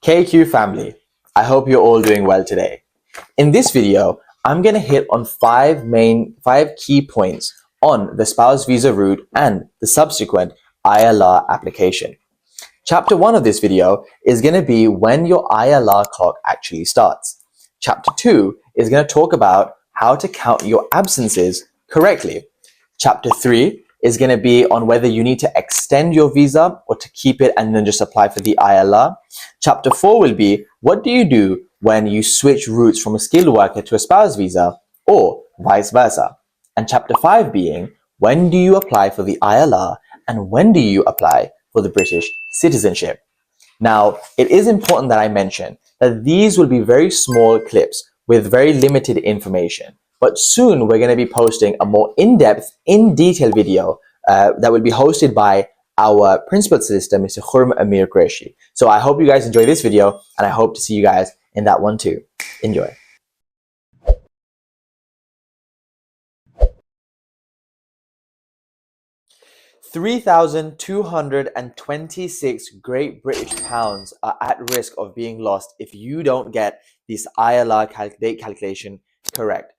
KQ family, I hope you're all doing well today. In this video, I'm going to hit on five key points on the spouse visa route and the subsequent ILR application. Chapter 1 of this video is going to be when your ILR clock actually starts. Chapter 2 is going to talk about how to count your absences correctly. Chapter 3 is going to be on whether you need to extend your visa or to keep it and then just apply for the ILR. Chapter 4 will be what do you do when you switch routes from a skilled worker to a spouse visa or vice versa. And chapter 5 being when do you apply for the ILR and when do you apply for the British citizenship. Now, it is important that I mention that these will be very small clips with very limited information. But soon we're going to be posting a more in-depth, in-detail video that will be hosted by our principal solicitor, Mr. Khurram Amir Qureshi. So I hope you guys enjoy this video and I hope to see you guys in that one too. Enjoy. £3,226 Great British pounds are at risk of being lost if you don't get this ILR date calculation correct.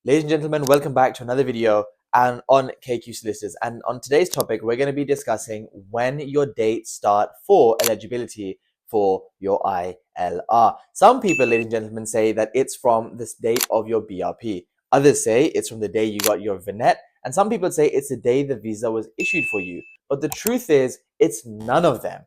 Ladies and gentlemen, welcome back to another video and on KQ Solicitors. And on today's topic, we're going to be discussing when your dates start for eligibility for your ILR. Some people, ladies and gentlemen, say that it's from this date of your BRP. Others say it's from the day you got your vignette. And some people say it's the day the visa was issued for you. But the truth is, it's none of them.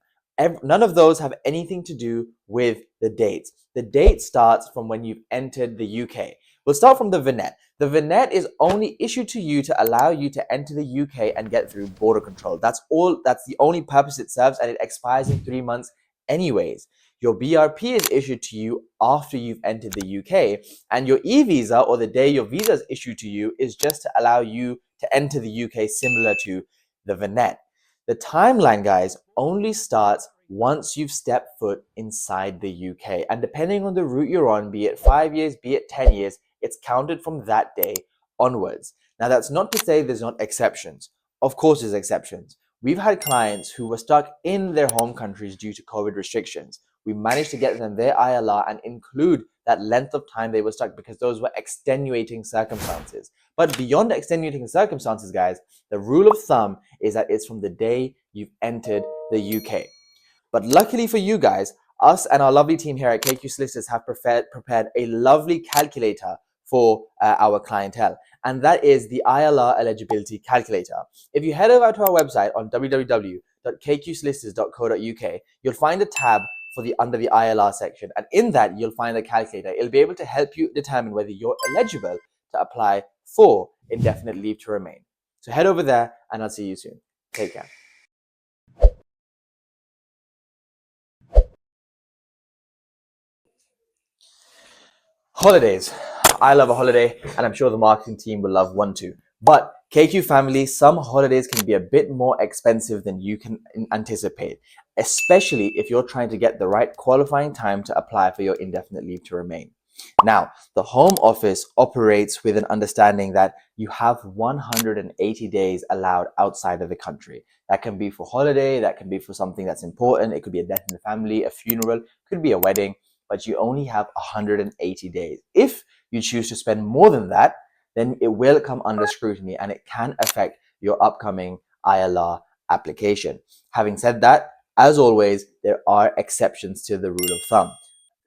None of those have anything to do with the dates. The date starts from when you've entered the UK. We'll start from the vignette. The vignette is only issued to you to allow you to enter the UK and get through border control. That's all. That's the only purpose it serves, and it expires in 3 months anyways. Your BRP is issued to you after you've entered the UK, and your e-visa, or the day your visa is issued to you, is just to allow you to enter the UK, similar to the vignette. The timeline, guys, only starts once you've stepped foot inside the UK, and depending on the route you're on, be it 5 years, be it 10 years, it's counted from that day onwards. Now, that's not to say there's not exceptions. Of course, there's exceptions. We've had clients who were stuck in their home countries due to COVID restrictions. We managed to get them their ILR and include that length of time they were stuck because those were extenuating circumstances. But beyond extenuating circumstances, guys, the rule of thumb is that it's from the day you've entered the UK. But luckily for you guys, us and our lovely team here at KQ Solicitors have prepared a lovely calculator for our clientele, and that is the ILR eligibility calculator. If you head over to our website on www.kqsolicitors.co.uk, you'll find a tab under the ILR section, and in that you'll find a calculator. It'll be able to help you determine whether you're eligible to apply for indefinite leave to remain. So head over there and I'll see you soon. Take care. Holidays. I love a holiday, and I'm sure the marketing team will love one too. But KQ family, some holidays can be a bit more expensive than you can anticipate, especially if you're trying to get the right qualifying time to apply for your indefinite leave to remain. Now, the Home Office operates with an understanding that you have 180 days allowed outside of the country. That can be for holiday, that can be for something that's important. It could be a death in the family, a funeral, could be a wedding, but you only have 180 days. If you choose to spend more than that, then it will come under scrutiny and it can affect your upcoming ILR application. Having said that, as always, there are exceptions to the rule of thumb.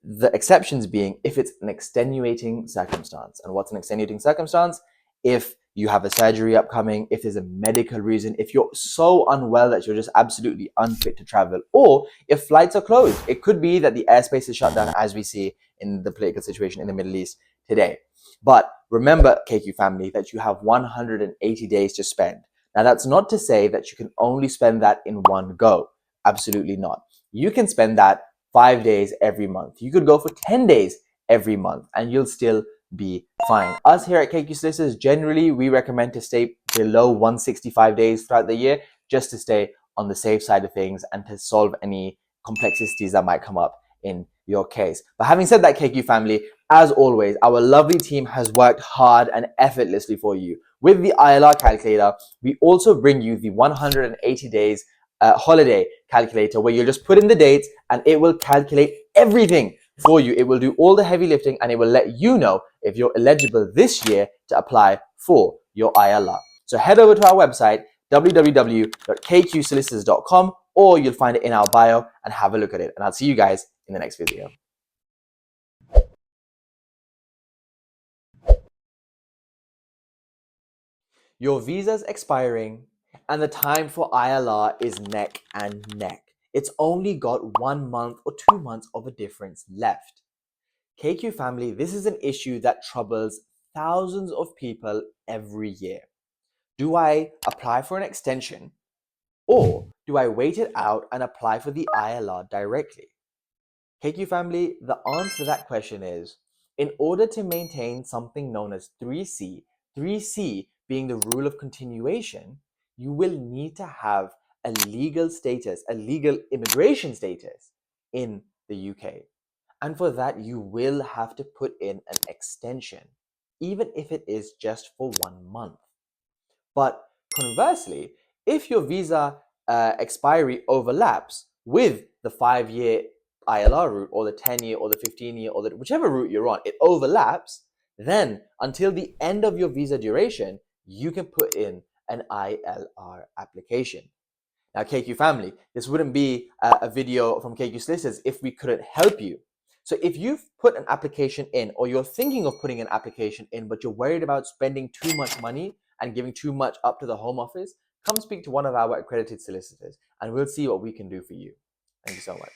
The exceptions being if it's an extenuating circumstance. And what's an extenuating circumstance? If you have a surgery upcoming, if there's a medical reason, if you're so unwell that you're just absolutely unfit to travel, or if flights are closed. It could be that the airspace is shut down, as we see in the political situation in the Middle East today. But remember, KQ family, that you have 180 days to spend. Now, that's not to say that you can only spend that in one go. Absolutely not. You can spend that 5 days every month. You could go for 10 days every month and you'll still be fine. Us here at KQ Solicitors, generally, we recommend to stay below 165 days throughout the year, just to stay on the safe side of things and to solve any complexities that might come up in your case. But having said that, KQ family, as always, our lovely team has worked hard and effortlessly for you. With the ILR calculator, we also bring you the 180 days holiday calculator, where you'll just put in the dates and it will calculate everything for you. It will do all the heavy lifting, and it will let you know if you're eligible this year to apply for your ILR. So head over to our website, www.kqsolicitors.com, or you'll find it in our bio, and have a look at it. And I'll see you guys in the next video. Your visa's expiring and the time for ILR is neck and neck. It's only got 1 month or 2 months of a difference left. KQ family, this is an issue that troubles thousands of people every year. Do I apply for an extension, or do I wait it out and apply for the ILR directly? KQ family, the answer to that question is, in order to maintain something known as 3C, 3C being the rule of continuation, you will need to have a legal status, a legal immigration status in the UK. And for that, you will have to put in an extension, even if it is just for 1 month. But conversely, if your visa expiry overlaps with the 5-year ILR route, or the 10-year, or the 15-year, or whichever route you're on, it overlaps, then until the end of your visa duration, you can put in an ILR application. Now, KQ family, this wouldn't be a video from KQ Solicitors if we couldn't help you. So if you've put an application in, or you're thinking of putting an application in, but you're worried about spending too much money and giving too much up to the Home Office, come speak to one of our accredited solicitors, and we'll see what we can do for you. Thank you so much.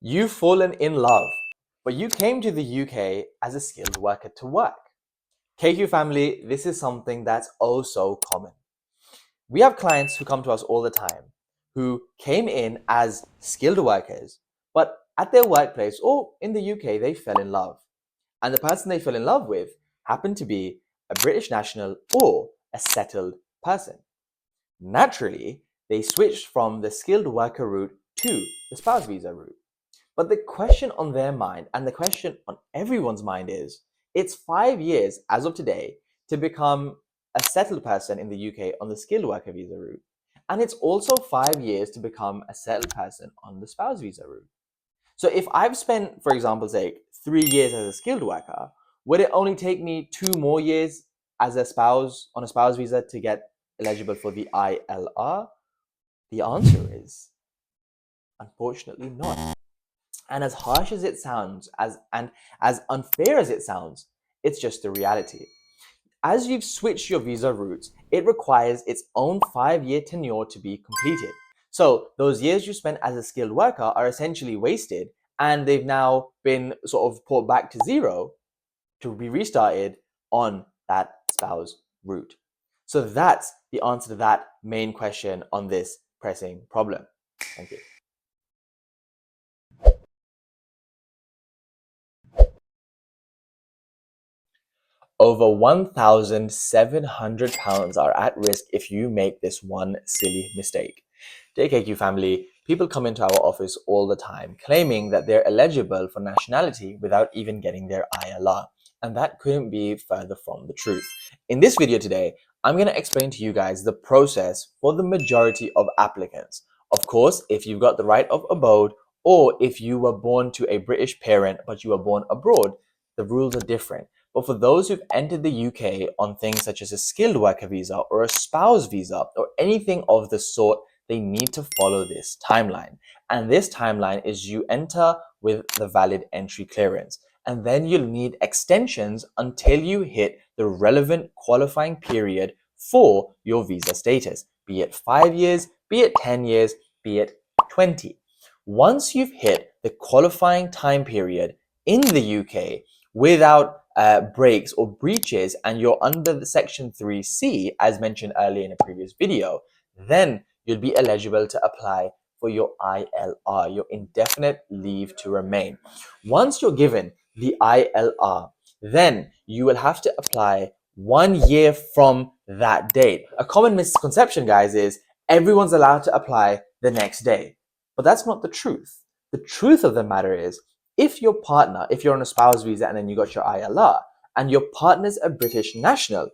You've fallen in love, but you came to the UK as a skilled worker to work. KQ family, this is something that's oh so common. We have clients who come to us all the time who came in as skilled workers, but at their workplace or in the UK, they fell in love. And the person they fell in love with happened to be a British national or a settled person. Naturally, they switched from the skilled worker route to the spouse visa route. But the question on their mind, and the question on everyone's mind, is it's 5 years as of today to become a settled person in the UK on the skilled worker visa route. And it's also 5 years to become a settled person on the spouse visa route. So if I've spent, for example's sake, 3 years as a skilled worker, would it only take me 2 more years as a spouse on a spouse visa to get eligible for the ILR? The answer is, unfortunately not. And as harsh as it sounds, as unfair as it sounds, it's just the reality. As you've switched your visa routes, it requires its own 5-year tenure to be completed. So those years you spent as a skilled worker are essentially wasted, and they've now been sort of put back to zero to be restarted on that spouse route. So that's the answer to that main question on this pressing problem. Thank you. Over £1,700 are at risk if you make this one silly mistake. Dear KQ family, people come into our office all the time claiming that they're eligible for nationality without even getting their ILR. And that couldn't be further from the truth. In this video today, I'm going to explain to you guys the process for the majority of applicants. Of course, if you've got the right of abode, or if you were born to a British parent but you were born abroad, the rules are different. But for those who've entered the UK on things such as a skilled worker visa or a spouse visa or anything of the sort, they need to follow this timeline. And this timeline is you enter with the valid entry clearance, and then you'll need extensions until you hit the relevant qualifying period for your visa status, be it 5 years, be it 10 years, be it 20. Once you've hit the qualifying time period in the UK without breaks or breaches, and you're under the section 3C as mentioned earlier in a previous video, then you'll be eligible to apply for your ILR, your indefinite leave to remain. Once you're given the ILR, then you will have to apply 1 year from that date. A common misconception, guys, is everyone's allowed to apply the next day. But that's not the truth. The truth of the matter is, if your partner, if you're on a spouse visa and then you got your ILR, and your partner's a British national,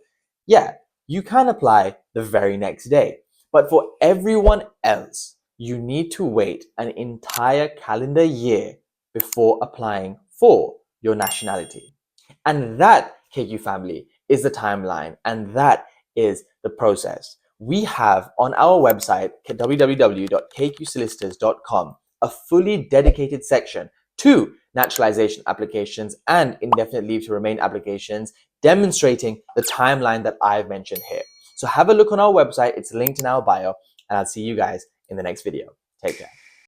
yeah, you can apply the very next day. But for everyone else, you need to wait an entire calendar year before applying for your nationality. And that, KQ family, is the timeline, and that is the process. We have on our website, www.kqsolicitors.com, a fully dedicated section to naturalization applications and indefinite leave to remain applications, demonstrating the timeline that I've mentioned here. So have a look on our website. It's linked in our bio, and I'll see you guys in the next video. Take care.